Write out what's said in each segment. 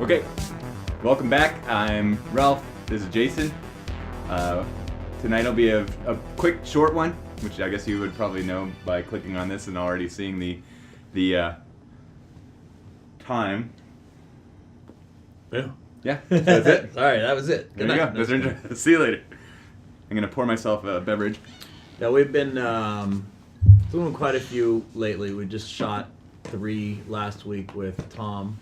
Okay, welcome back. I'm Ralph. This is Jason. Tonight will be a quick, short one, which I guess you would probably know by clicking on this and already seeing the time. Yeah. Yeah, so that's it. Sorry, that was it. Good night. There you go. See you later. I'm gonna pour myself a beverage. Yeah, we've been doing quite a few lately. We just shot 3 last week with Tom,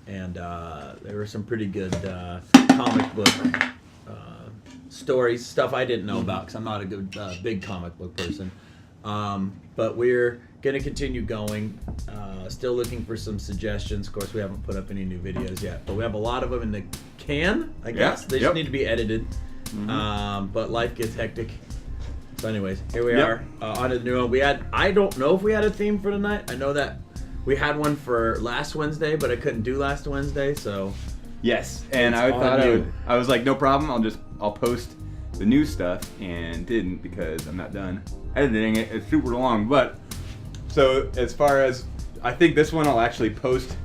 and there were some pretty good comic book stories, stuff I didn't know about because I'm not a good big comic book person. But we're gonna continue going. Still looking for some suggestions. Of course, we haven't put up any new videos yet, but we have a lot of them in the can, I guess. Yeah, They just need to be edited. But life gets hectic. So anyways, here we are on a new one. I don't know if we had a theme for tonight. I know that we had one for last Wednesday, but I couldn't do last Wednesday, so. Yes, and I thought I was like, no problem. I'll post the new stuff, and didn't because I'm not done editing it. It's super long, but so as far as I think this one I'll actually post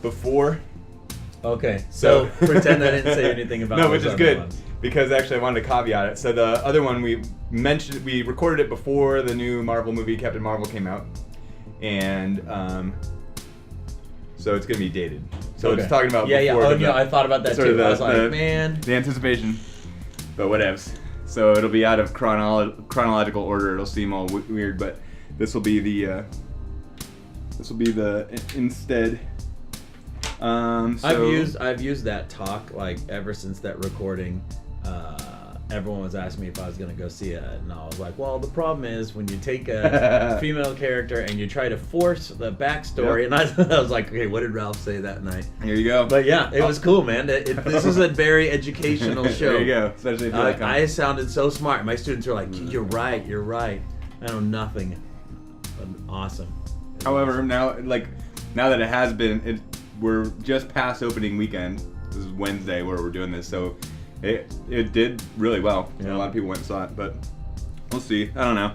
before. Okay, so pretend I didn't say anything about no, which is good ones. Because actually I wanted to caveat it. So the other one we recorded it before the new Marvel movie Captain Marvel came out, and so it's gonna be dated. So it's talking about before. I thought about that too. I was like, man, the anticipation, but whatevs. So it'll be out of chronological order. It'll seem all weird, but this will be the instead. I've used that talk like ever since that recording. Everyone was asking me if I was gonna go see it, and I was like, well, the problem is when you take a female character and you try to force the backstory, and I was like, okay, what did Ralph say that night? Here you go. But yeah, it was cool, man. This is a very educational show. There you go. Especially if you like I sounded so smart. My students were like, you're right. I know nothing. But awesome. However, now that it has been, we're just past opening weekend. This is Wednesday where we're doing this, so it did really well. Yeah. A lot of people went and saw it, but we'll see. I don't know.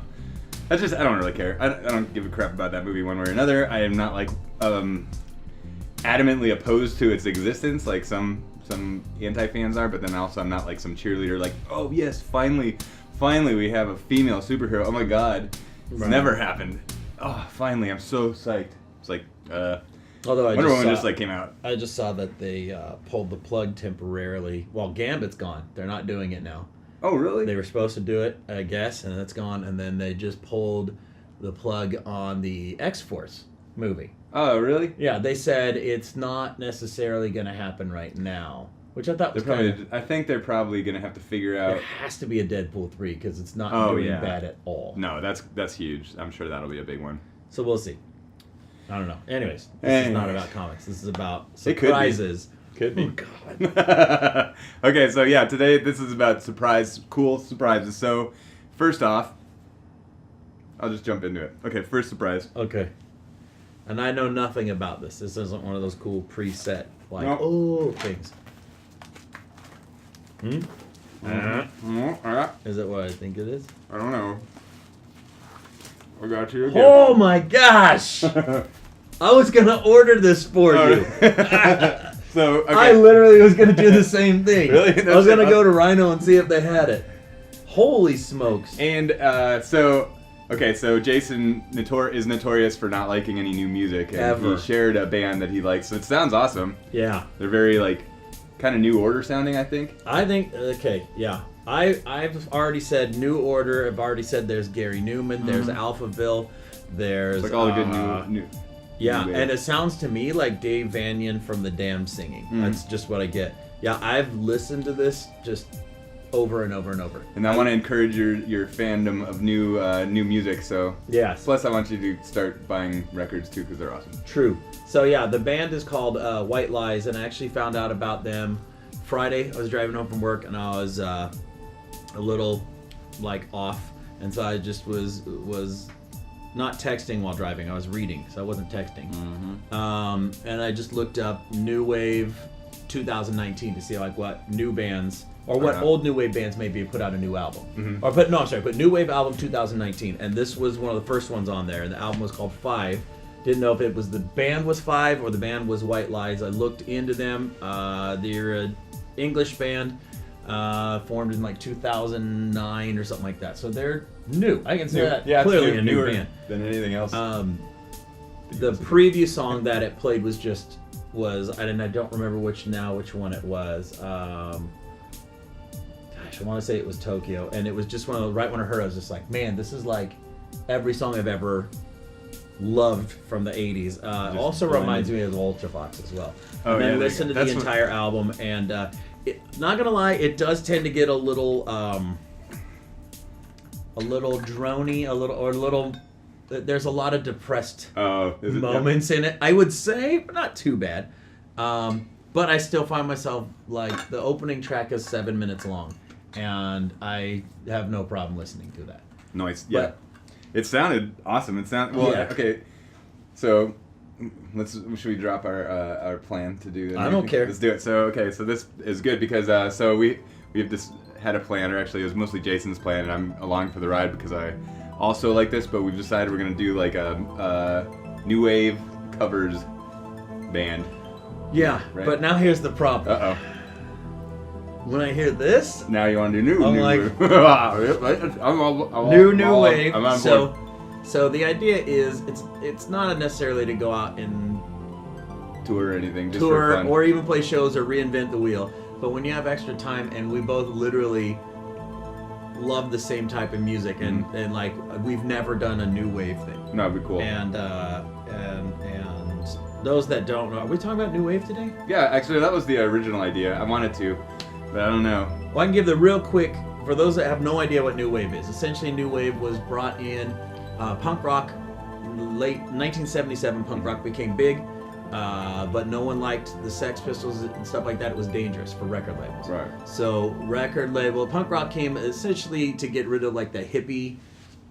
I don't really care. I don't give a crap about that movie one way or another. I am not like adamantly opposed to its existence like some anti-fans are, but then also I'm not like some cheerleader like, oh yes, finally we have a female superhero. Oh my god, it's never happened. Oh, finally, I'm so psyched. It's like, although Wonder Woman just came out. I just saw that they pulled the plug temporarily. Well, Gambit's gone. They're not doing it now. Oh, really? They were supposed to do it, I guess, and it's gone. And then they just pulled the plug on the X-Force movie. Oh, really? Yeah, they said it's not necessarily going to happen right now, which I thought was I think they're probably going to have to figure out. There has to be a Deadpool 3 because it's not doing bad at all. No, that's huge. I'm sure that'll be a big one. So we'll see. I don't know. Anyways, this is not about comics. This is about surprises. Could be. Oh, God. Okay, so yeah, today this is about cool surprises. So, first off, I'll just jump into it. Okay, first surprise. Okay. And I know nothing about this. This isn't one of those cool preset, things. Is it what I think it is? I don't know. I got you again. Oh my gosh! I was gonna order this for you. So okay. I literally was gonna do the same thing. Really? I was gonna go to Rhino and see if they had it. Holy smokes! And so Jason is notorious for not liking any new music, and ever. He shared a band that he likes. So it sounds awesome. Yeah. They're very kind of New Order sounding, I think. Okay, yeah. I've already said New Order. I've already said there's Gary Newman. There's Alphaville. There's all the good new. Yeah, new and it sounds to me like Dave Vanian from The Damned singing. That's just what I get. Yeah, I've listened to this just over and over and over. And I want to encourage your fandom of new music. So yes. Plus, I want you to start buying records too because they're awesome. True. So yeah, the band is called White Lies, and I actually found out about them Friday. I was driving home from work, and I was a little off, and so I just was not texting while driving. I was reading, so I wasn't texting. And I just looked up New Wave 2019 to see what new bands or what old new wave bands maybe put out a new album. But New Wave album 2019, and this was one of the first ones on there. And the album was called 5. Didn't know if it was the band was Five or the band was White Lies. I looked into them. They're an English band, formed in like 2009 or something like that. So they're new. I can say that clearly a new band than anything else. The preview song that it played was I don't remember which one it was. I want to say it was Tokyo, and it was just right when I heard it, I was just like, man, this is like every song I've ever loved from the 80s. Also reminds me of Ultravox as well. Oh, and then listen to the entire album, and not gonna lie, it does tend to get a little drony, there's a lot of depressed moments in it, I would say, but not too bad. But I still find myself, like, the opening track is 7 minutes long, and I have no problem listening to that. Nice. Yeah. But, it sounded awesome. Okay. So, should we drop our plan to do? I don't care. Let's do it. So this is good because we've just had a plan, or actually it was mostly Jason's plan, and I'm along for the ride because I also like this. But we've decided we're gonna do like a new wave covers band. Yeah, right? But now here's the problem. Uh-oh. When I hear this, now you want to do new wave. New wave. I'm on board. So the idea is it's not necessarily to go out and tour or anything, just for fun. Or even play shows or reinvent the wheel. But when you have extra time, and we both literally love the same type of music, and like we've never done a new wave thing. No, it'd be cool. And those that don't know, are we talking about new wave today? Yeah, actually that was the original idea. I wanted to. But I don't know. Well, I can give the real quick, for those that have no idea what new wave is. Essentially, new wave was brought in punk rock. Late 1977, punk rock became big, but no one liked the Sex Pistols and stuff like that. It was dangerous for record labels. Right. So punk rock came essentially to get rid of like the hippie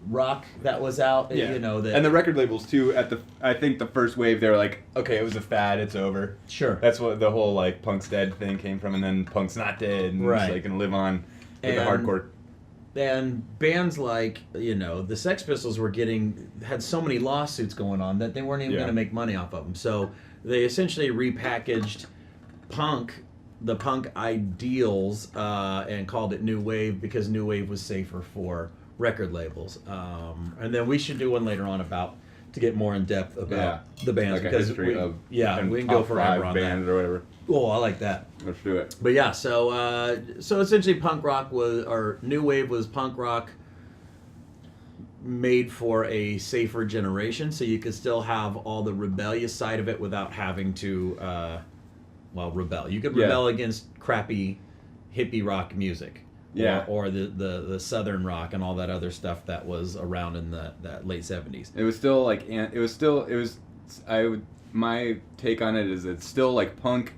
rock that was out. Yeah. And the record labels too. I think the first wave, they were like, okay, it was a fad, it's over. Sure. That's what the whole like punk's dead thing came from, and then punk's not dead, and it's like gonna live on with the hardcore. And bands like the Sex Pistols had so many lawsuits going on that they weren't even gonna make money off of them. So they essentially repackaged the punk ideals, and called it new wave because new wave was safer for record labels, and then we should do one later on to get more in depth about the bands, like because we can go forever on bands that or whatever. Oh, I like that. Let's do it. But yeah, so essentially punk rock or new wave was punk rock made for a safer generation, so you could still have all the rebellious side of it without having to rebel. You could rebel against crappy hippie rock music. Yeah. Or the southern rock and all that other stuff that was around in that late 70s. It was still like my take on it is it's still like punk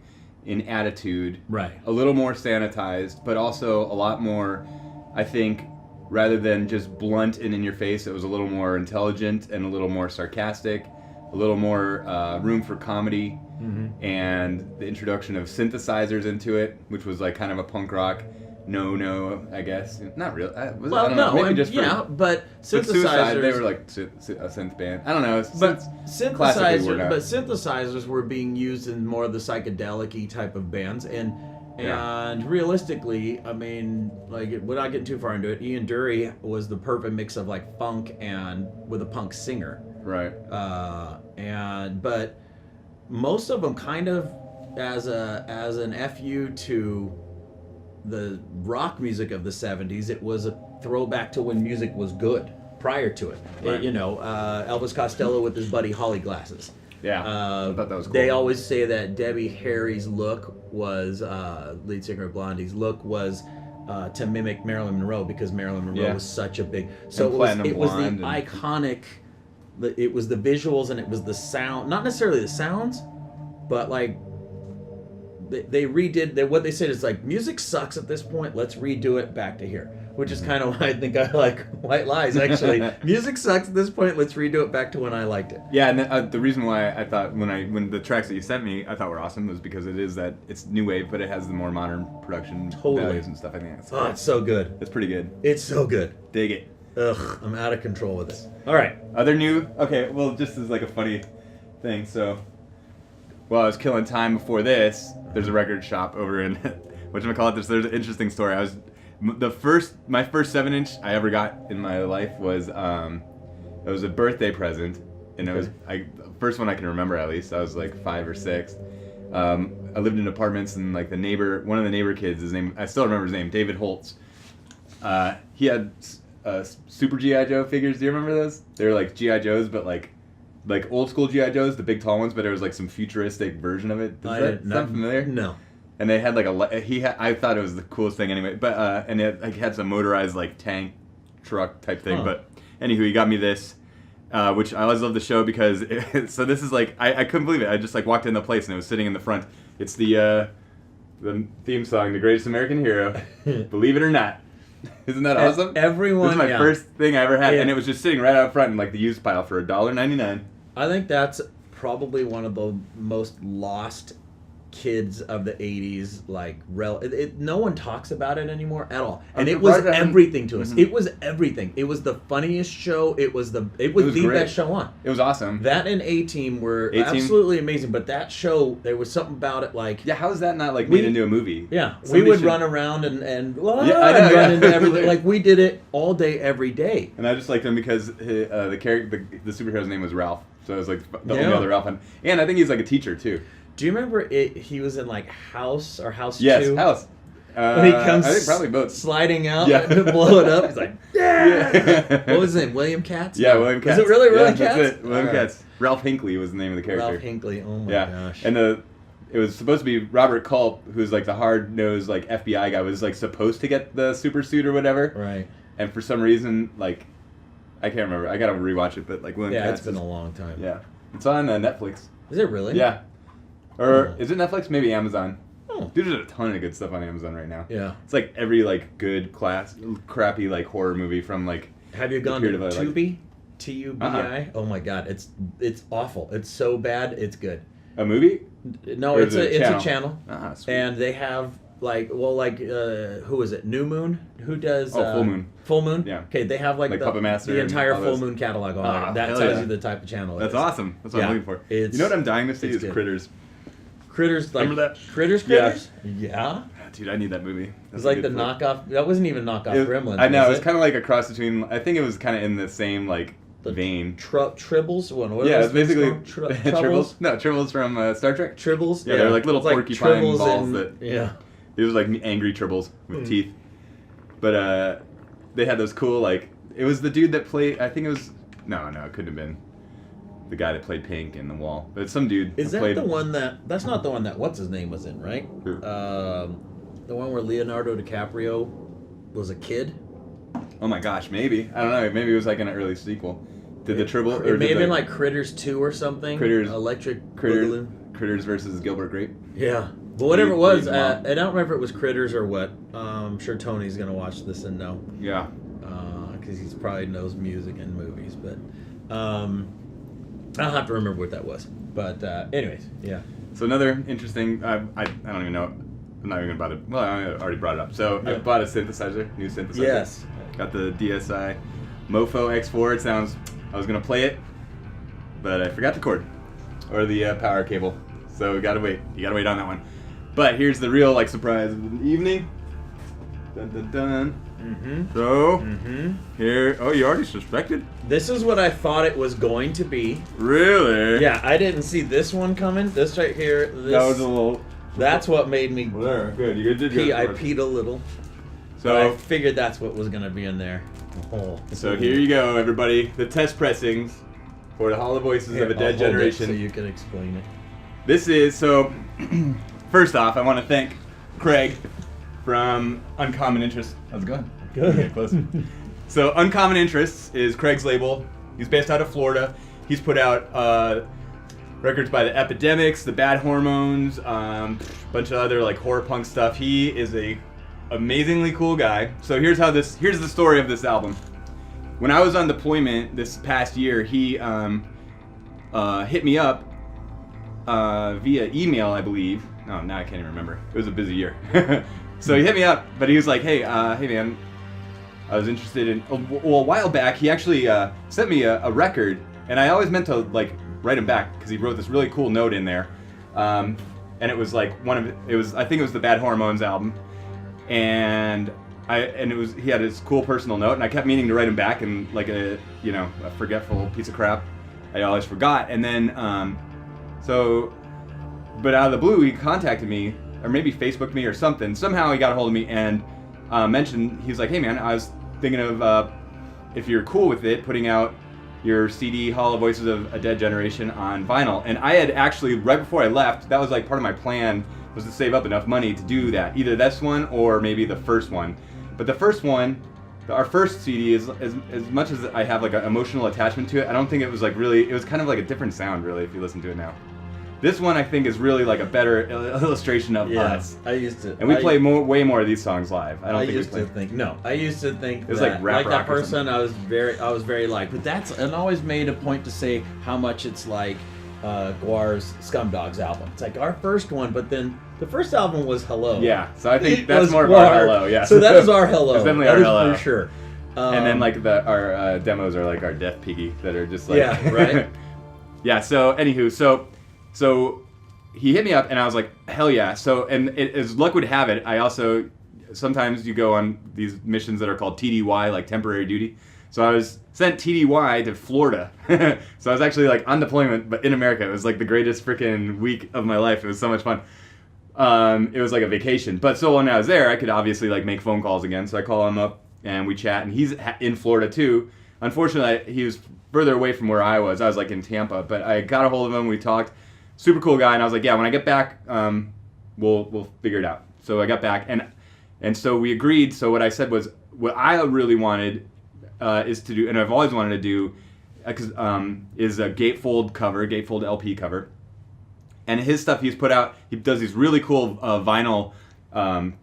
in attitude. Right. A little more sanitized, but also a lot more, I think, rather than just blunt and in your face, it was a little more intelligent and a little more sarcastic, a little more room for comedy, and the introduction of synthesizers into it, which was like kind of a punk rock. No, I guess not really. But synthesizers. Suicide, they were like a synth band. I don't know. But synthesizers were being used in more of the psychedelic-y type of bands, and realistically, I mean, like without getting too far into it, Ian Dury was the perfect mix of like funk and with a punk singer. Right. But most of them kind of as an FU to the rock music of the 70s, it was a throwback to when music was good prior to it. Right. Elvis Costello with his Buddy Holly glasses. Yeah, I thought that was cool. They always say that Debbie Harry's look was, lead singer of Blondie's look was to mimic Marilyn Monroe, because Marilyn Monroe was such a big... So it was the iconic... It was the visuals and it was the sound, not necessarily the sounds, but like... They redid what they said is like, music sucks at this point, let's redo it back to here, which is kind of why I think I like White Lies, actually. Music sucks at this point, let's redo it back to when I liked it. Yeah, and the reason why I thought when the tracks that you sent me I thought were awesome was because it's new wave, but it has the more modern production values and stuff. I think it's so good. It's pretty good. It's so good. Dig it. Ugh, I'm out of control with it. All right. Other new, okay, well, just as like a funny thing. So while I was killing time before this, there's a record shop over in whatchamacallit. There's an interesting story. My first 7-inch I ever got in my life was it was a birthday present, and it was first one I can remember at least. I was like 5 or 6. I lived in apartments, and like one of the neighbor kids, I still remember his name, David Holtz. He had Super G.I. Joe figures. Do you remember those? They were like G.I. Joes, but like old school G.I. Joes, the big tall ones, but there was like some futuristic version of it. Does that sound familiar? No. And they had like I thought it was the coolest thing anyway. But and it like had some motorized like tank truck type thing. Huh. But anywho, he got me this, which I always love the show because so this is like I couldn't believe it. I just like walked in the place and it was sitting in the front. It's the theme song, "The Greatest American Hero." Believe it or not. Isn't that awesome? Everyone. This is my first thing I ever had, and it was just sitting right out front in like the used pile for $1.99. I think that's probably one of the most lost kids of the 80s. Like, no one talks about it anymore at all, and it was everything to us. Mm-hmm. It was everything. It was the funniest show. It was the best show on. It was awesome. That and A-Team were absolutely amazing, but that show, there was something about it like... Yeah, how is that not like made into a movie? Yeah, we would run around and run into everything. Like, we did it all day, every day. And I just liked him because the superhero's name was Ralph, so it was like the only other Ralph. And I think he's like a teacher too. Do you remember he was in like House 2? Yes, House. When he comes I think probably both. Sliding out to blow it up. He's like, yeah! What was his name? William Katz? Yeah, William Katz. Is it really William Katz? That's it. William Katz. Ralph Hinckley was the name of the character. Ralph Hinckley. Oh my gosh. And it was supposed to be Robert Culp, who's like the hard-nosed like FBI guy, was like supposed to get the super suit or whatever. Right. And for some reason, like, I can't remember. I gotta rewatch it, but like William Katz. Yeah, it's been a long time. Yeah. It's on Netflix. Is it really? Yeah. Or is it Netflix? Maybe Amazon. Oh. Dude, there's a ton of good stuff on Amazon right now. Yeah. It's like every like good crappy like horror movie from like. Have you gone to Tubi? Tubi? Oh my God, it's awful. It's so bad. It's good. A movie? No, it's a channel. Ah, sweet. And they have who is it? New Moon? Who does? Full Moon. Full Moon? Yeah. Okay, they have like Puppet Master the entire Full Moon catalog on there. That tells you the type of channel it is. That's awesome. That's what I'm looking for. You know what I'm dying to see is Critters. Critters, like... Remember that? Critters? Yeah. Dude, I need that movie. It's like the knockoff... That wasn't even knockoff Gremlins. I know. It was kind of like a cross between... I think it was kind of in the same, like, vein. Tribbles? What it's basically... Tribbles? No, Tribbles from Star Trek. Tribbles? Yeah, they're like little porcupine balls that... Yeah. It was like angry Tribbles with teeth. But they had those cool, like... It was the dude that played... I think it was... No, it couldn't have been the guy that played Pink in The Wall. But some dude Is that the one that... That's not the one that... What's his name was in, right? Who? The one where Leonardo DiCaprio was a kid? Oh my gosh, maybe. I don't know. Maybe it was like an early sequel. Did the Tribble... It may have been like Critters 2 or something. Critters versus Gilbert Grape. Yeah. But whatever it was, I don't remember if it was Critters or what. I'm sure Tony's going to watch this and know. Yeah. Because he probably knows music and movies. But I'll have to remember what that was. But anyways, yeah. So another interesting... I don't even know... I'm not even going to bother... Well, I already brought it up. So I bought a synthesizer, new synthesizer. Yes. Got the DSI Mofo X4. It sounds... I was going to play it, but I forgot the cord. Or the power cable. So we gotta wait. You gotta wait on that one. But here's the real like surprise of the evening. Dun dun dun. Mm-hmm. So here. Oh, you already suspected? This is what I thought it was going to be. Really? Yeah, I didn't see this one coming. This right here. That was a little. That's what made me. Well, there, good. You did pee. I peed a little. So I figured that's what was gonna be in there. Oh. So here you go, everybody. The test pressings for the Hollow Voices of a Dead Generation. So you can explain it. This is so. First off, I want to thank Craig from Uncommon Interests. How's it going? Good. Get close. So Uncommon Interests is Craig's label. He's based out of Florida. He's put out records by the Epidemics, the Bad Hormones, bunch of other like horror punk stuff. He is a amazingly cool guy. So here's the story of this album. When I was on deployment this past year, he hit me up via email, I believe. No, now I can't even remember. It was a busy year. So he hit me up, but he was like, hey man, I was interested in... Well, a while back, he actually sent me a record, and I always meant to like write him back because he wrote this really cool note in there, and it was like I think it was the Bad Hormones album, and he had his cool personal note, and I kept meaning to write him back, and like a forgetful piece of crap, I always forgot, and then but out of the blue he contacted me, or maybe Facebooked me or something. Somehow he got a hold of me and mentioned, he was like, hey man, I was thinking of if you're cool with it, putting out your CD Hollow Voices of a Dead Generation on vinyl. And I had actually, right before I left, that was like part of my plan, was to save up enough money to do that. Either this one or maybe the first one. But the first one, our first CD, is as much as I have like an emotional attachment to it, I don't think it was like really, it was kind of like a different sound really if you listen to it now. This one I think is really like a better illustration of us. I used to. And we play way more of these songs live. I used to think it was like rap like rock that person. I was very like, but and always made a point to say how much it's like Guar's Scumdogs album. It's like our first one, but then the first album was Hello. Yeah, so I think that's more of our Hello. Yeah. So that is our Hello. It's definitely our Hello for sure. And then like our demos are like our Death Piggy that are just like right. Yeah. So anywho, so he hit me up and I was like, hell yeah. So, and as luck would have it, I also, sometimes you go on these missions that are called TDY, like temporary duty. So I was sent TDY to Florida. So I was actually like on deployment, but in America. It was like the greatest freaking week of my life. It was so much fun. It was like a vacation. But so when I was there, I could obviously like make phone calls again. So I call him up and we chat, and he's in Florida too. Unfortunately, he was further away from where I was. I was like in Tampa, but I got a hold of him. We talked. Super cool guy, and I was like, yeah, when I get back, we'll figure it out. So I got back, and so we agreed. So what I said was, what I really wanted is to do, and I've always wanted to do, is a gatefold LP cover. And his stuff he's put out, he does these really cool vinyl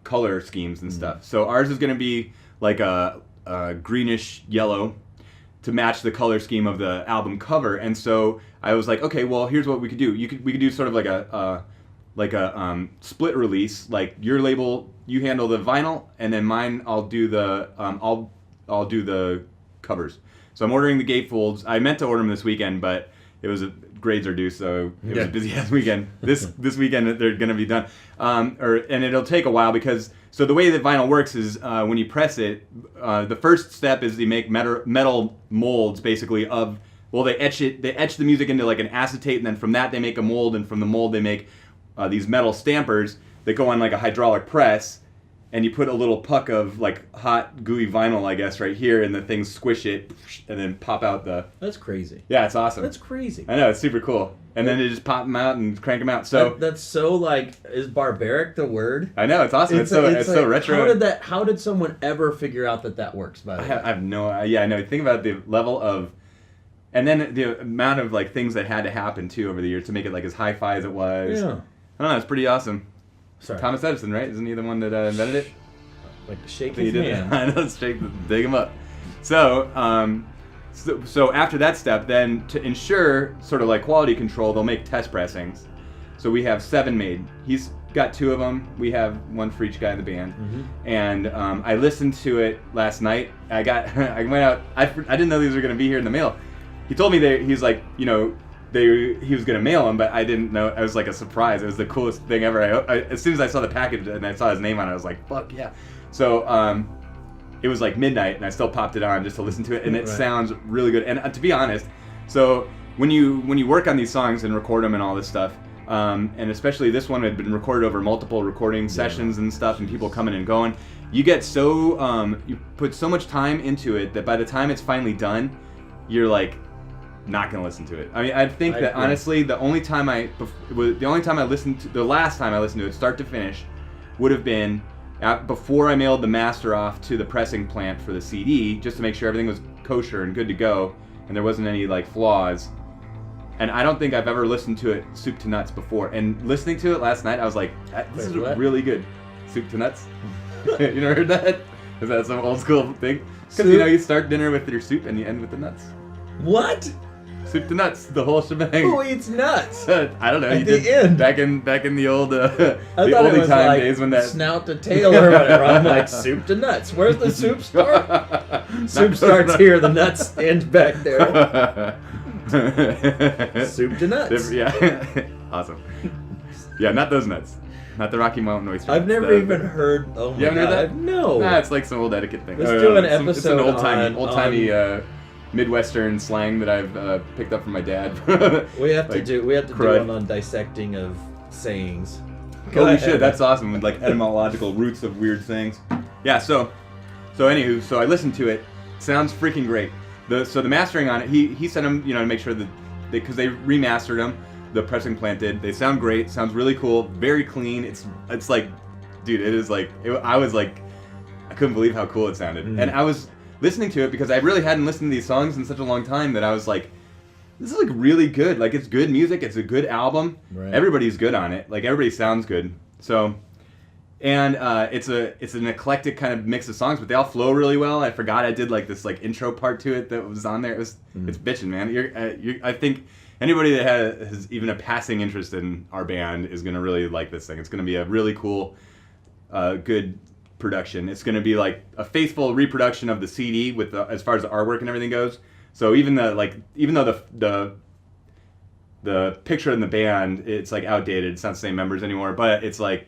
color schemes and stuff. So ours is going to be like a greenish yellow to match the color scheme of the album cover. And so I was like, okay, well, here's what we could do. We could do sort of like a split release. Like your label, you handle the vinyl, and then mine, I'll do the I'll do the covers. So I'm ordering the gatefolds. I meant to order them this weekend, but it was grades are due, so it was a busy ass weekend. This weekend they're gonna be done, and it'll take a while because. So the way that vinyl works is when you press it, the first step is they make metal molds basically of, well, they etch the music into like an acetate, and then from that they make a mold, and from the mold they make these metal stampers that go on like a hydraulic press, and you put a little puck of like hot gooey vinyl, I guess, right here, and the things squish it and then pop out the... That's crazy. Yeah, it's awesome. That's crazy. I know, it's super cool. And then they just pop them out and crank them out. So that's so like, is barbaric the word? I know, it's awesome. It's so retro. How did someone ever figure out that works, by the way? I have no idea. I know. Think about the level of, and then the amount of like things that had to happen too over the years to make it like as hi-fi as it was. Yeah. I don't know, it's pretty awson. Sorry. Thomas Edison, right? Isn't he the one that invented it? Like to shake his hand. I know, dig him up. So, so after that step, then to ensure sort of like quality control, they'll make test pressings. So we have 7 made. He's got 2 of them. We have 1 for each guy in the band. Mm-hmm. And I listened to it last night. I went out. I didn't know these were going to be here in the mail. He told me he's like, he was going to mail them, but I didn't know. It was like a surprise. It was the coolest thing ever. As soon as I saw the package and I saw his name on it, I was like, fuck yeah. So it was like midnight, and I still popped it on just to listen to it, and it sounds really good. And to be honest, so when you work on these songs and record them and all this stuff, and especially this one had been recorded over multiple recording sessions and stuff, and people coming and going, you get so you put so much time into it that by the time it's finally done, you're like not gonna listen to it. I mean, I think that honestly, the last time I listened to it, start to finish, would have been before I mailed the master off to the pressing plant for the CD, just to make sure everything was kosher and good to go, and there wasn't any like flaws. And I don't think I've ever listened to it soup to nuts before. And listening to it last night, I was like, this is really good. Soup to nuts? You never heard that? Is that some old school thing? Because you start dinner with your soup and you end with the nuts. What? Soup to nuts, the whole shebang. Who eats nuts? I don't know. At the end. Back in the old the oldie time like days when that snout to tail or whatever. I'm like, soup to nuts. Where's the soup start? Soup starts here. The nuts end back there. Soup to nuts. Yeah. Awesome. Yeah, not those nuts. Not the Rocky Mountain oyster. I've never even heard. Oh my You haven't god! heard that? No. Nah, it's like some old etiquette thing. Let's do an It's episode an old-timey on Midwestern slang that I've picked up from my dad. We have Like, to do crud. one on dissecting of sayings. Oh, we should. That's awesome. With like etymological roots of weird things. Yeah. So anywho, so I listened to it. Sounds freaking great. So the mastering on it, he sent them, to make sure that because they remastered them. The pressing plant did. They sound great. Sounds really cool. Very clean. It's like, dude, it is like. I was like, I couldn't believe how cool it sounded. And I was listening to it because I really hadn't listened to these songs in such a long time that I was like, this is like really good. Like it's good music. It's a good album. Right. Everybody's good on it. Like everybody sounds good. So, and it's an eclectic kind of mix of songs, but they all flow really well. I forgot I did like this like intro part to it that was on there. It's bitching, man. I think anybody that has even a passing interest in our band is gonna really like this thing. It's gonna be a really cool, good production. It's gonna be like a faithful reproduction of the CD with as far as the artwork and everything goes. So even though the picture in the band, it's like outdated. It's not the same members anymore, but it's like,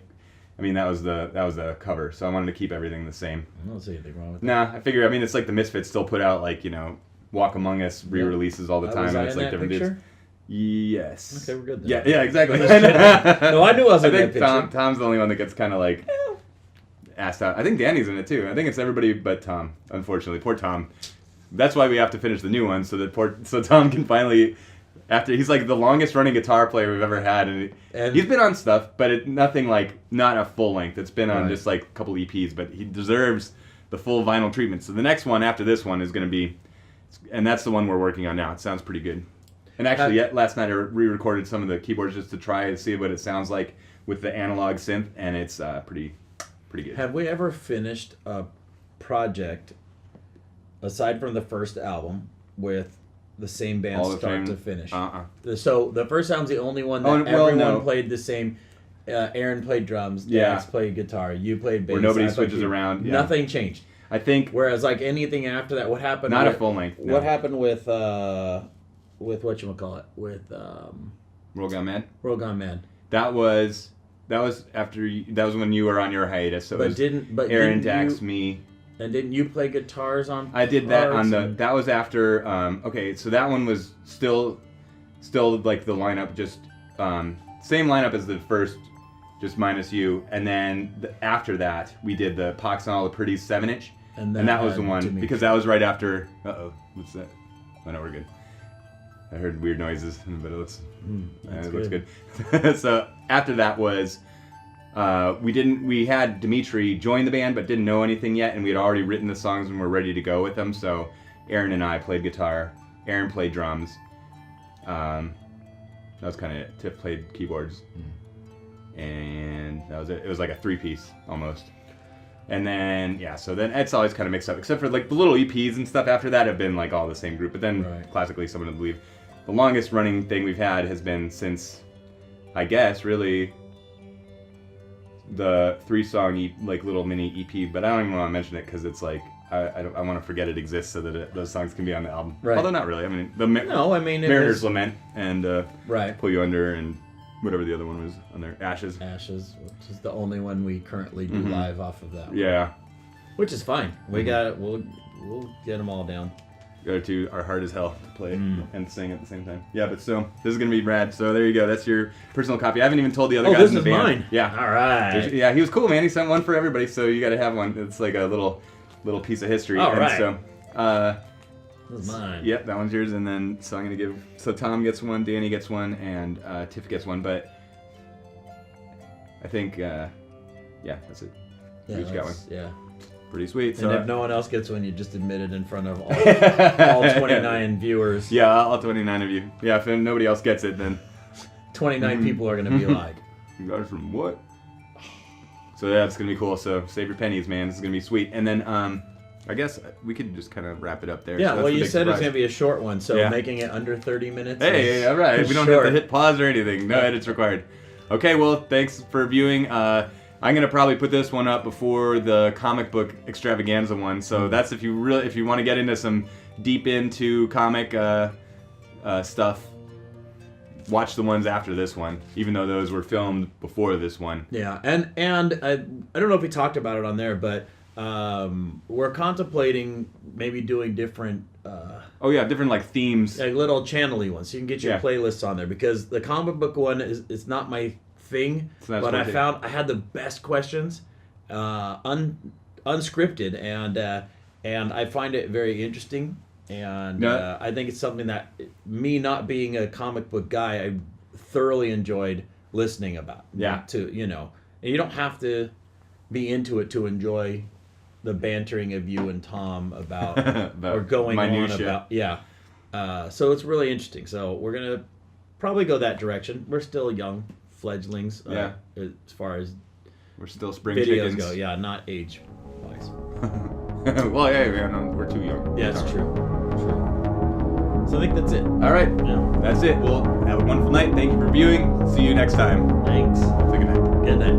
I mean, that was the cover. So I wanted to keep everything the same. I don't see anything wrong with that. Nah, I figure. I mean, it's like the Misfits still put out like Walk Among Us re-releases all the time. Was I And it's in like that different picture? dudes. Yes. Okay, we're good then. Yeah, exactly. No, I knew I was I in that think picture. Tom's the only one that gets kind of like asked out. I think Danny's in it too. I think it's everybody but Tom. Unfortunately, poor Tom. That's why we have to finish the new one so Tom can finally. After he's like the longest running guitar player we've ever had, and he's been on stuff, but nothing like not a full length. It's been on just like a couple EPs, but he deserves the full vinyl treatment. So the next one after this one is going to be, and that's the one we're working on now. It sounds pretty good. And actually, last night I re-recorded some of the keyboards just to try to see what it sounds like with the analog synth, and it's pretty good. Have we ever finished a project aside from the first album with the same band start to finish? So the first album's the only one that everyone played the same. Aaron played drums, Dax played guitar, you played bass. Where nobody switches around. Yeah. Nothing changed. I think. Whereas like anything after that, what happened? Not a full length. No. What happened with whatchamacallit? With Roll Gone Mad? Roll Gone Mad. That was after that was when you were on your hiatus. So Aaron, Dax, me. And didn't you play guitars on? I did that on that was after. Okay, so that one was still like the lineup, just same lineup as the first, just minus you. And then after that, we did the Pox and All the Pretties 7-inch, and that was the one because that was right after. What's that? Oh no, we're good. I heard weird noises, but it looks good. So after that was. We had Dimitri join the band but didn't know anything yet, and we had already written the songs and were ready to go with them, so Aaron and I played guitar, Aaron played drums, that was kind of it. Tiff played keyboards, and that was it. It was like a 3-piece almost. And then so then it's always kind of mixed up, except for like the little EPs and stuff after that have been like all the same group, but then classically someone would believe the longest running thing we've had has been since, I guess, really the 3-song like little mini EP, but I don't even want to mention it because it's like I want to forget it exists so that those songs can be on the album. Right. Although not really. I mean Mariner's Lament and Pull You Under and whatever the other one was on there. Ashes, which is the only one we currently do live off of that one. Yeah. Which is fine. We got it. We'll get them all down. Go to Our Heart Is Hell to play and sing at the same time. Yeah, but so this is gonna be rad. So there you go. That's your personal copy. I haven't even told the other guys in the band. Oh, this is mine. Yeah. All right. Yeah, he was cool, man. He sent one for everybody, so you got to have one. It's like a little piece of history. All right. So, this is mine. Yep, that one's yours. And then so I'm gonna give. So Tom gets one, Danny gets one, and Tiff gets one. But I think, that's it. Yeah, each got one. Yeah. Pretty sweet. And if no one else gets one, you just admit it in front of all 29 viewers. Yeah, all 29 of you. Yeah, if nobody else gets it, then 29 people are going to be like, you got it from what? So yeah, it's going to be cool. So save your pennies, man. This is going to be sweet. And then I guess we could just kind of wrap it up there. Yeah, so well, you said it's going to be a short one, so making it under 30 minutes. Hey, all right. We don't have to hit pause or anything. No edits required. Okay, well, thanks for viewing. I'm gonna probably put this one up before the comic book extravaganza one. So that's if you want to get into some deep into comic stuff, watch the ones after this one, even though those were filmed before this one. Yeah, and I don't know if we talked about it on there, but we're contemplating maybe doing different. Different like themes, like little channel-y ones. So you can get your playlists on there, because the comic book one is not my thing, but I found I had the best questions, unscripted, and I find it very interesting. And I think it's something that, me not being a comic book guy, I thoroughly enjoyed listening about. Yeah. And you don't have to be into it to enjoy the bantering of you and Tom about or going minutia. on about. So it's really interesting. So we're gonna probably go that direction. We're still young fledglings. As far as we're still spring videos chickens. go. Yeah, not age wise. Well, we're too young. Yeah, it's true. So I think that's it. All right. Yeah. That's it. Well, have a wonderful night. Thank you for viewing. See you next time. Thanks. So good night. Good night.